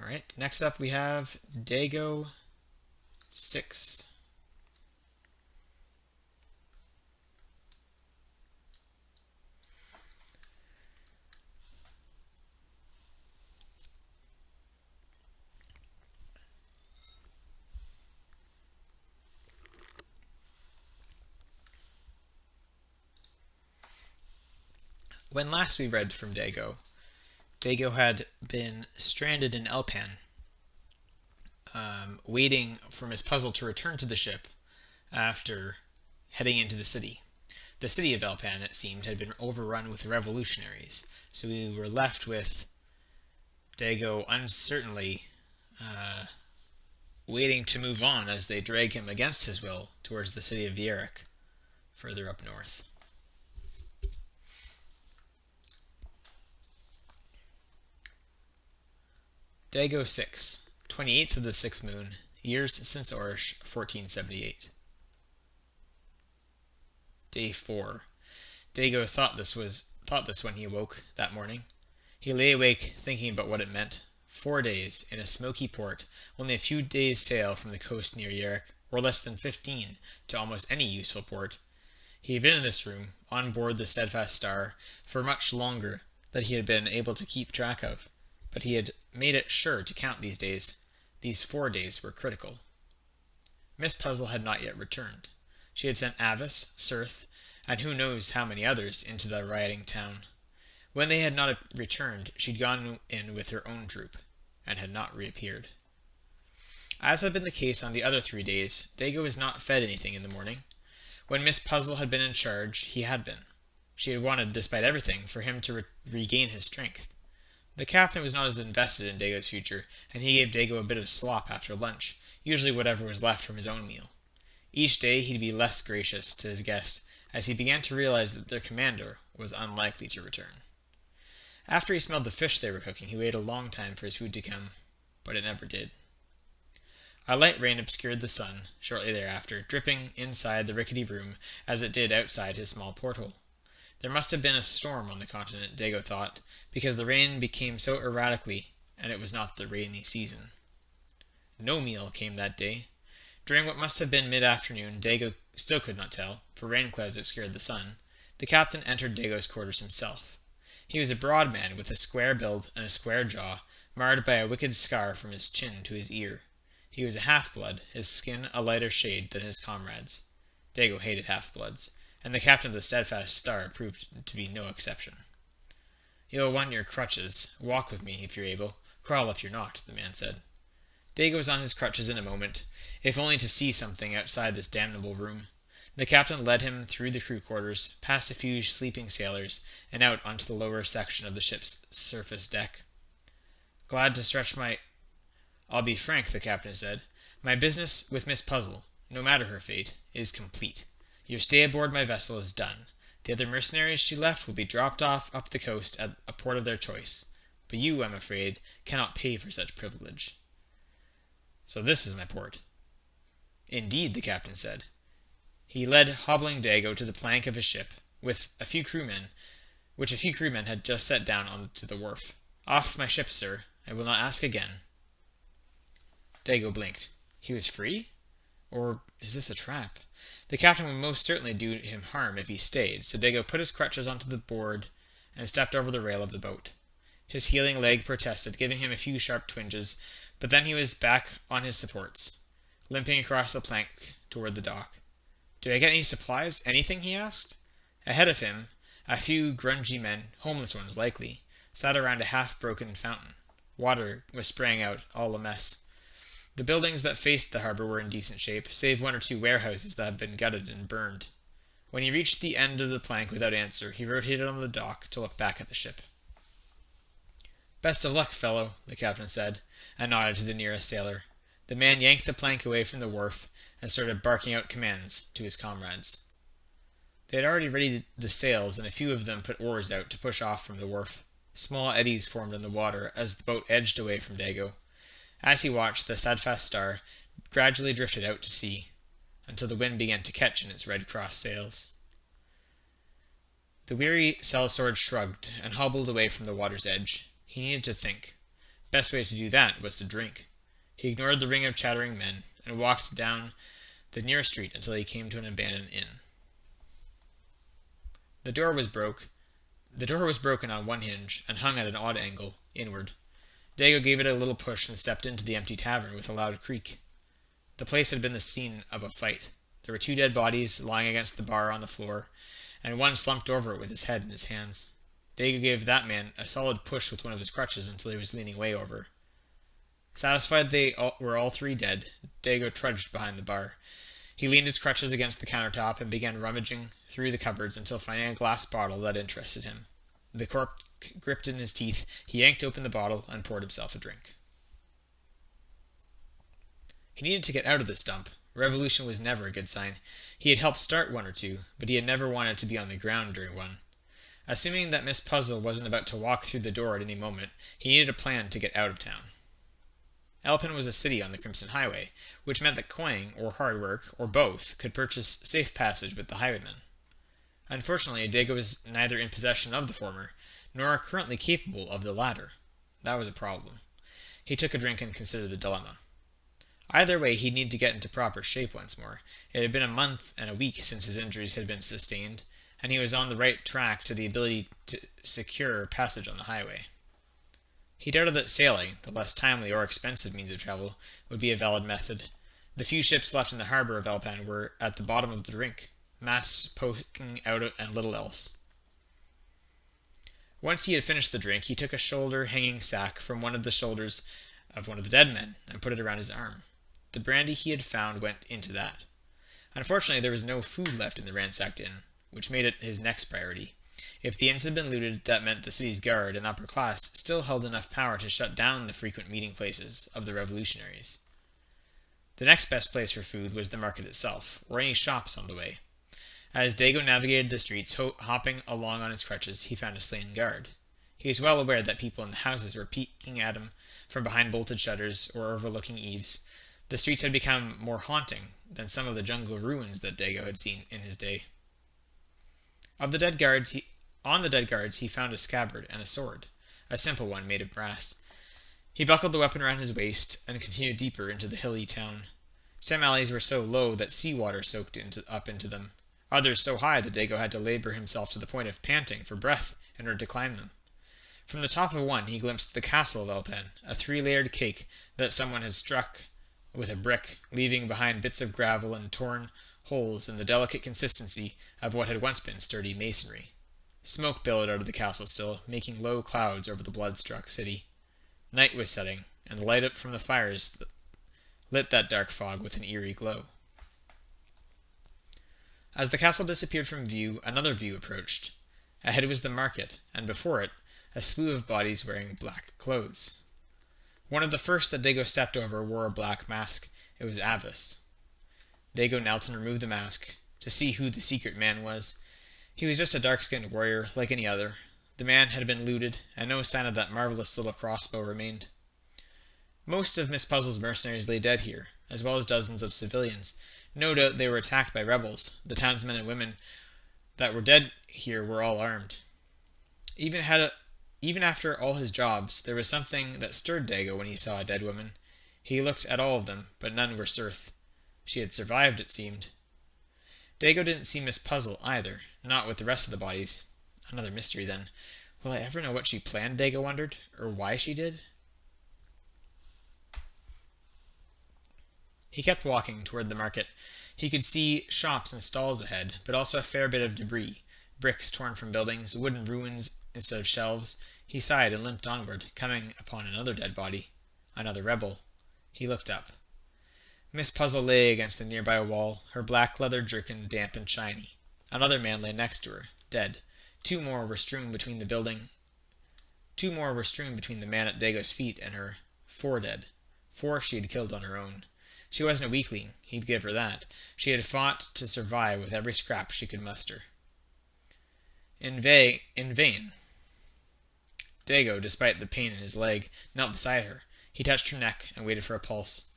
Alright, next up we have Dago 6. When last we read from Dago, Dago had been stranded in Elpan, waiting for Miss Puzzle to return to the ship after heading into the city. The city of Elpan, it seemed, had been overrun with revolutionaries, so we were left with Dago uncertainly waiting to move on as they drag him against his will towards the city of Vierik, further up north. Dago 6, 28th of the 6th moon, years since Orish, 1478. Day 4. Dago thought this when he awoke that morning. He lay awake thinking about what it meant. 4 days in a smoky port, only a few days' sail from the coast near Vierik, or less than 15 to almost any useful port. He had been in this room, on board the Steadfast Star, for much longer than he had been able to keep track of, but he had made it sure to count these days. These 4 days were critical. Miss Puzzle had not yet returned. She had sent Avis, Cirth, and who knows how many others into the rioting town. When they had not returned, she'd gone in with her own troop, and had not reappeared. As had been the case on the other 3 days, Dago was not fed anything in the morning. When Miss Puzzle had been in charge, he had been. She had wanted, despite everything, for him to regain his strength. The captain was not as invested in Dago's future, and he gave Dago a bit of slop after lunch, usually whatever was left from his own meal. Each day he'd be less gracious to his guest, as he began to realize that their commander was unlikely to return. After he smelled the fish they were cooking, he waited a long time for his food to come, but it never did. A light rain obscured the sun shortly thereafter, dripping inside the rickety room as it did outside his small porthole. There must have been a storm on the continent, Dago thought, because the rain became so erratically, and it was not the rainy season. No meal came that day. During what must have been mid-afternoon, Dago still could not tell, for rain clouds obscured the sun, the captain entered Dago's quarters himself. He was a broad man with a square build and a square jaw, marred by a wicked scar from his chin to his ear. He was a half-blood, his skin a lighter shade than his comrades'. Dago hated half-bloods, and the captain of the Steadfast Star proved to be no exception. "You'll want your crutches. Walk with me, if you're able. Crawl if you're not," the man said. Dago was on his crutches in a moment, if only to see something outside this damnable room. The captain led him through the crew quarters, past a few sleeping sailors, and out onto the lower section of the ship's surface deck. "Glad to stretch my—" "I'll be frank," the captain said. "My business with Miss Puzzle, no matter her fate, is complete. Your stay aboard my vessel is done. The other mercenaries she left will be dropped off up the coast at a port of their choice. But you, I'm afraid, cannot pay for such privilege." "So this is my port." "Indeed," the captain said. He led hobbling Dago to the plank of his ship, which a few crewmen had just set down onto the wharf. "Off my ship, sir. I will not ask again." Dago blinked. He was free? Or is this a trap? The captain would most certainly do him harm if he stayed, so Dago put his crutches onto the board and stepped over the rail of the boat. His healing leg protested, giving him a few sharp twinges, but then he was back on his supports, limping across the plank toward the dock. "Do I get any supplies? Anything?" he asked. Ahead of him, a few grungy men, homeless ones likely, sat around a half-broken fountain. Water was spraying out, all a mess. The buildings that faced the harbor were in decent shape, save 1 or 2 warehouses that had been gutted and burned. When he reached the end of the plank without answer, he rotated on the dock to look back at the ship. "Best of luck, fellow," the captain said, and nodded to the nearest sailor. The man yanked the plank away from the wharf and started barking out commands to his comrades. They had already readied the sails, and a few of them put oars out to push off from the wharf. Small eddies formed in the water as the boat edged away from Dago. As he watched, the Steadfast Star gradually drifted out to sea, until the wind began to catch in its red cross sails. The weary sellsword shrugged and hobbled away from the water's edge. He needed to think. Best way to do that was to drink. He ignored the ring of chattering men and walked down the nearest street until he came to an abandoned inn. The door was broken on one hinge and hung at an odd angle inward. Dago gave it a little push and stepped into the empty tavern with a loud creak. The place had been the scene of a fight. There were 2 dead bodies lying against the bar on the floor, and one slumped over it with his head in his hands. Dago gave that man a solid push with one of his crutches until he was leaning way over. Satisfied they were all 3 dead, Dago trudged behind the bar. He leaned his crutches against the countertop and began rummaging through the cupboards until finding a glass bottle that interested him. The cork gripped in his teeth, he yanked open the bottle and poured himself a drink. He needed to get out of this dump. Revolution was never a good sign. He had helped start 1 or 2, but he had never wanted to be on the ground during one. Assuming that Miss Puzzle wasn't about to walk through the door at any moment, he needed a plan to get out of town. Elphin was a city on the Crimson Highway, which meant that coining, or hard work, or both, could purchase safe passage with the highwaymen. Unfortunately, Dago was neither in possession of the former, nor currently capable of the latter. That was a problem. He took a drink and considered the dilemma. Either way, he'd need to get into proper shape once more. It had been a month and a week since his injuries had been sustained, and he was on the right track to the ability to secure passage on the highway. He doubted that sailing, the less timely or expensive means of travel, would be a valid method. The few ships left in the harbor of Elpan were at the bottom of the drink, masts poking out and little else. Once he had finished the drink, he took a shoulder-hanging sack from one of the shoulders of one of the dead men and put it around his arm. The brandy he had found went into that. Unfortunately, there was no food left in the ransacked inn, which made it his next priority. If the inns had been looted, that meant the city's guard and upper class still held enough power to shut down the frequent meeting places of the revolutionaries. The next best place for food was the market itself, or any shops on the way. As Dago navigated the streets, hopping along on his crutches, he found a slain guard. He was well aware that people in the houses were peeking at him from behind bolted shutters or overlooking eaves. The streets had become more haunting than some of the jungle ruins that Dago had seen in his day. On the dead guards, he found a scabbard and a sword, a simple one made of brass. He buckled the weapon around his waist and continued deeper into the hilly town. Some alleys were so low that seawater soaked up into them, others so high that Dago had to labor himself to the point of panting for breath in order to climb them. From the top of one, he glimpsed the castle of Elpan, a 3-layered cake that someone had struck with a brick, leaving behind bits of gravel and torn holes in the delicate consistency of what had once been sturdy masonry. Smoke billowed out of the castle still, making low clouds over the blood-struck city. Night was setting, and the light up from the fires lit that dark fog with an eerie glow. As the castle disappeared from view, another view approached. Ahead was the market, and before it, a slew of bodies wearing black clothes. One of the first that Dago stepped over wore a black mask. It was Avis. Dago knelt and removed the mask to see who the secret man was. He was just a dark-skinned warrior, like any other. The man had been looted, and no sign of that marvelous little crossbow remained. Most of Miss Puzzle's mercenaries lay dead here, as well as dozens of civilians. No doubt they were attacked by rebels. The townsmen and women that were dead here were all armed. Even after all his jobs, there was something that stirred Dago when he saw a dead woman. He looked at all of them, but none were Cirth. She had survived, it seemed. Dago didn't see Miss Puzzle either, not with the rest of the bodies. Another mystery, then. Will I ever know what she planned, Dago wondered, or why she did? He kept walking toward the market. He could see shops and stalls ahead, but also a fair bit of debris, bricks torn from buildings, wooden ruins instead of shelves. He sighed and limped onward, coming upon another dead body, another rebel. He looked up. Miss Puzzle lay against the nearby wall, her black leather jerkin damp and shiny. Another man lay next to her, dead. Two more were strewn between the man at Dago's feet and her. 4 dead. 4 she had killed on her own. She wasn't a weakling, he'd give her that. She had fought to survive with every scrap she could muster. In vain. Dago, despite the pain in his leg, knelt beside her. He touched her neck and waited for a pulse.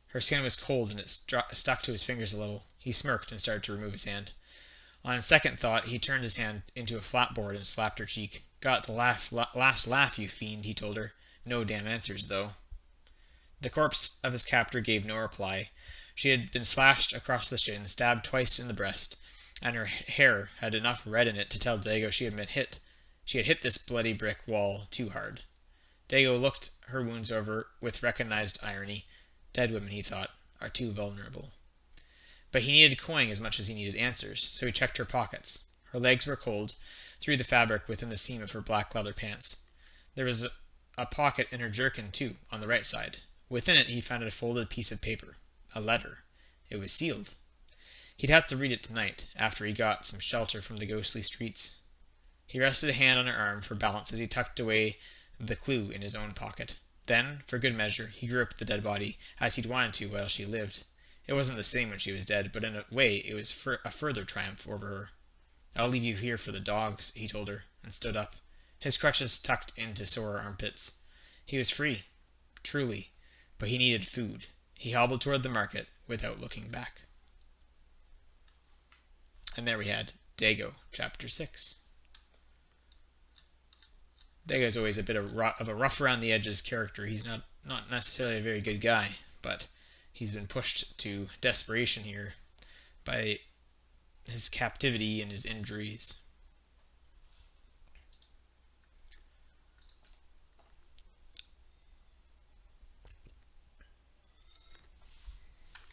Her skin was cold and it stuck to his fingers a little. He smirked and started to remove his hand. On second thought, he turned his hand into a flat board and slapped her cheek. Got the last laugh, you fiend, he told her. No damn answers, though. The corpse of his captor gave no reply. She had been slashed across the shin, stabbed twice in the breast, and her hair had enough red in it to tell Dago she had been hit. She had hit this bloody brick wall too hard. Dago looked her wounds over with recognized irony. Dead women, he thought, are too vulnerable. But he needed coin as much as he needed answers, so he checked her pockets. Her legs were cold, through the fabric within the seam of her black leather pants. There was a pocket in her jerkin, too, on the right side. Within it he found a folded piece of paper. A letter. It was sealed. He'd have to read it tonight, after he got some shelter from the ghostly streets. He rested a hand on her arm for balance as he tucked away the clue in his own pocket. Then, for good measure, he groped the dead body, as he'd wanted to while she lived. It wasn't the same when she was dead, but in a way it was a further triumph over her. I'll leave you here for the dogs, he told her, and stood up, his crutches tucked into sore armpits. He was free, truly, but he needed food. He hobbled toward the market without looking back. And there we had Dago, Chapter 6. Dago's always a bit of a rough around the edges character. He's not necessarily a very good guy, but he's been pushed to desperation here by his captivity and his injuries.